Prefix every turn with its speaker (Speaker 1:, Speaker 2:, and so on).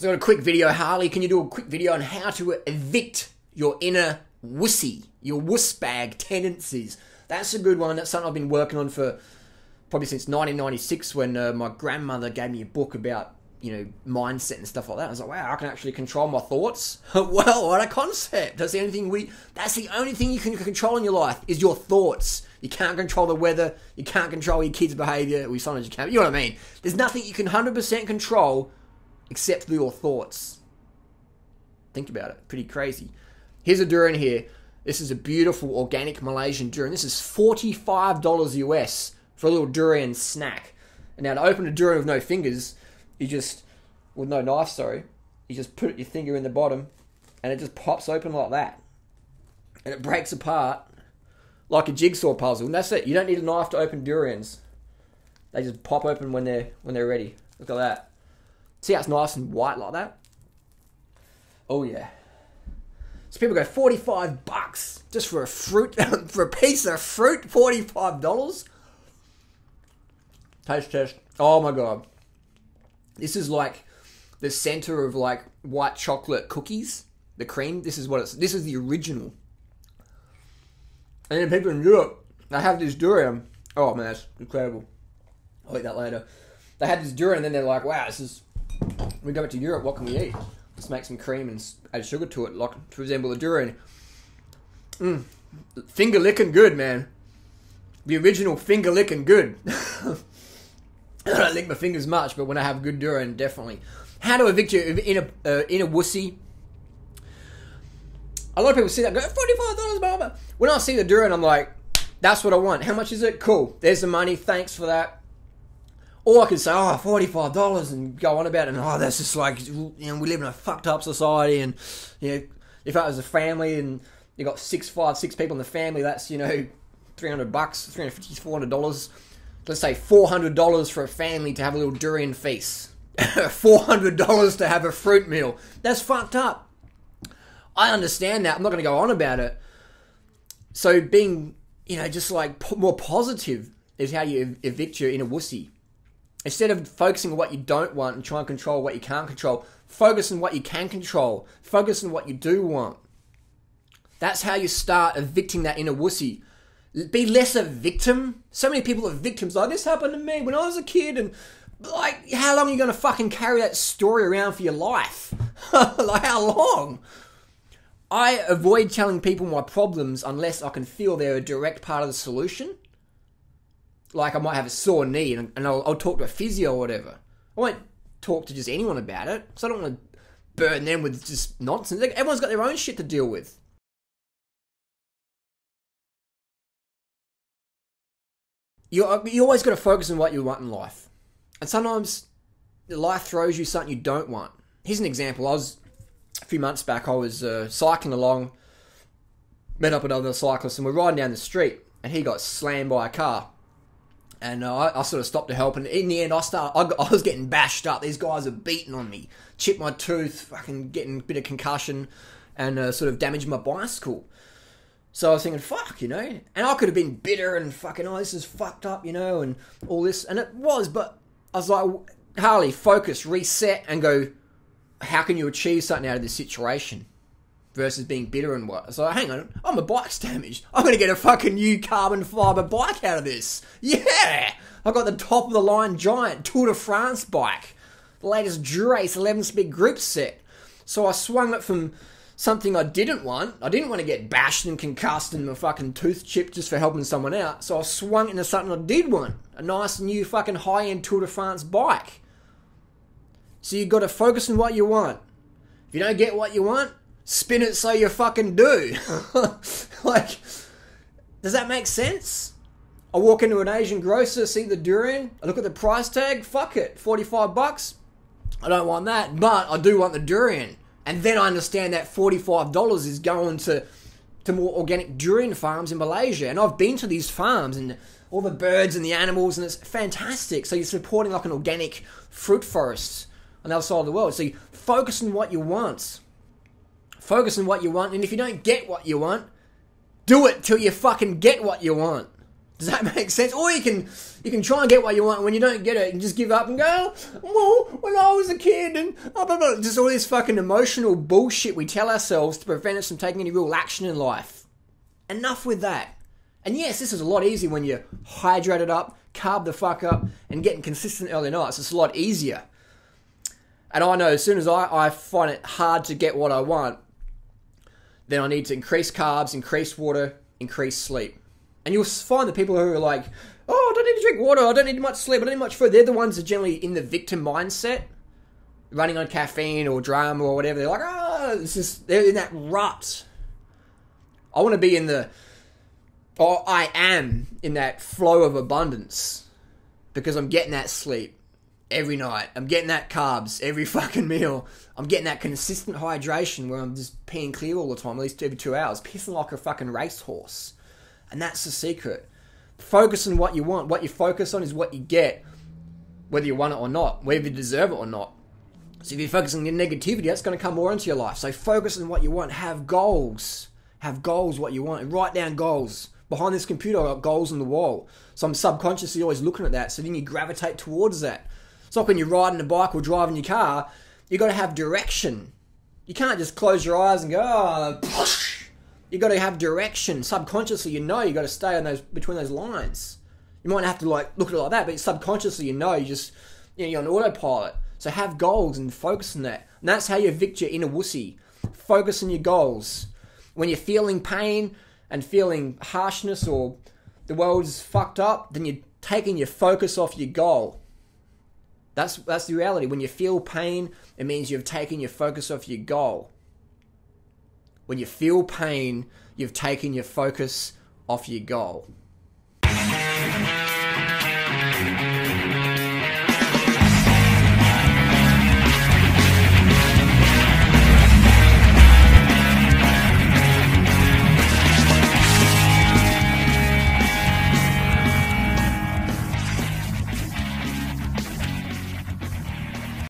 Speaker 1: So I got a quick video. Harley, can you do a quick video on how to evict your inner wussy, your wussbag tendencies? That's a good one. That's something I've been working on for probably since 1996 when my grandmother gave me a book about, you know, mindset and stuff like that. I was like, wow, I can actually control my thoughts. Well, what a concept. That's the only thing you can control in your life is your thoughts. You can't control the weather. You can't control your kids' behavior. Well, sometimes you can. You know what I mean? There's nothing you can 100% control except for your thoughts. Think about it. Pretty crazy. Here's a durian here. This is a beautiful organic Malaysian durian. This is $45 US for a little durian snack. And now to open a durian with no fingers, you just, with no knife, sorry, you just put your finger in the bottom and it just pops open like that. And it breaks apart like a jigsaw puzzle. And that's it. You don't need a knife to open durians. They just pop open when they're ready. Look at that. See how it's nice and white like that? Oh yeah. So people go, $45 just for a fruit, for a piece of fruit, $45? Taste test. Oh my God. This is like the center of like white chocolate cookies, the cream. This is the original. And then people in Europe, they have this durian. Oh man, that's incredible. I'll eat that later. They had this durian and then they're like, wow, we go back to Europe, what can we eat? Let's make some cream and add sugar to it, like to resemble a durian. Finger licking good, man. The original finger licking good. I don't lick my fingers much, but when I have good durian, definitely. How to evict your inner wussy? A lot of people see that and go, $45, blah, blah. When I see the durian, I'm like, that's what I want. How much is it? Cool. There's the money. Thanks for that. Or I could say, oh, $45 and go on about it. And, oh, that's just like, you know, we live in a fucked up society. And, you know, if that was a family and you got six people in the family, that's, you know, $300, $350, $400. Let's say $400 for a family to have a little durian feast. $400 to have a fruit meal. That's fucked up. I understand that. I'm not going to go on about it. So being, you know, just like more positive is how you evict your inner wussy. Instead of focusing on what you don't want and try and control what you can't control, focus on what you can control. Focus on what you do want. That's how you start evicting that inner wussy. Be less a victim. So many people are victims. Like, this happened to me when I was a kid. And, like, how long are you going to fucking carry that story around for your life? Like, how long? I avoid telling people my problems unless I can feel they're a direct part of the solution. Like, I might have a sore knee and I'll talk to a physio or whatever. I won't talk to just anyone about it. So I don't want to burden them with just nonsense. Like, everyone's got their own shit to deal with. You always got to focus on what you want in life. And sometimes life throws you something you don't want. Here's an example. A few months back, I was cycling along, met up with another cyclist, and we're riding down the street, and he got slammed by a car. And I sort of stopped to help, and in the end, I was getting bashed up. These guys are beating on me, chipped my tooth, fucking getting a bit of concussion, and sort of damaged my bicycle. So I was thinking, fuck, you know, and I could have been bitter and fucking, oh, this is fucked up, you know, and all this, and it was, but I was like, Harley, focus, reset, and go, how can you achieve something out of this situation? Versus being bitter and what? So hang on, oh, my bike's damaged. I'm going to get a fucking new carbon fibre bike out of this. Yeah! I've got the top of the line giant Tour de France bike. The latest Dura-Ace 11-speed group set. So I swung it from something I didn't want. I didn't want to get bashed and concussed and my fucking tooth chipped just for helping someone out. So I swung it into something I did want. A nice new fucking high-end Tour de France bike. So you've got to focus on what you want. If you don't get what you want, spin it so you fucking do. Like, does that make sense? I walk into an Asian grocer, see the durian, I look at the price tag, fuck it, $45. I don't want that, but I do want the durian. And then I understand that $45 is going to more organic durian farms in Malaysia. And I've been to these farms and all the birds and the animals, and it's fantastic. So you're supporting like an organic fruit forest on the other side of the world. So you focus on what you want. Focus on what you want, and if you don't get what you want, do it till you fucking get what you want. Does that make sense? Or you can try and get what you want, and when you don't get it, you can just give up and go, well, when I was a kid, and blah, blah, blah. Just all this fucking emotional bullshit we tell ourselves to prevent us from taking any real action in life. Enough with that. And yes, this is a lot easier when you're hydrated up, carb the fuck up, and getting consistent early nights. It's a lot easier. And I know as soon as I find it hard to get what I want, then I need to increase carbs, increase water, increase sleep. And you'll find the people who are like, oh, I don't need to drink water, I don't need much sleep, I don't need much food. They're the ones that are generally in the victim mindset, running on caffeine or drama or whatever. They're like, they're in that rut. I want to be I am in that flow of abundance because I'm getting that sleep every night. I'm getting that carbs every fucking meal. I'm getting that consistent hydration where I'm just peeing clear all the time, at least every 2 hours, pissing like a fucking racehorse. And that's the secret. Focus on what you want. What you focus on is what you get, whether you want it or not, whether you deserve it or not. So if you focus on your negativity, that's going to come more into your life. So focus on what you want. Have goals. Have goals, what you want. And write down goals. Behind this computer, I've got goals on the wall. So I'm subconsciously always looking at that. So then you gravitate towards that. It's like when you're riding a bike or driving your car, you got to have direction. You can't just close your eyes and go, oh, you got to have direction. Subconsciously, you know you got to stay on between those lines. You might have to look at it like that, but subconsciously, you know you're on autopilot. So have goals and focus on that. And that's how you evict your inner wussy. Focus on your goals. When you're feeling pain and feeling harshness or the world's fucked up, then you're taking your focus off your goal. That's the reality. When you feel pain, it means you've taken your focus off your goal. When you feel pain, you've taken your focus off your goal.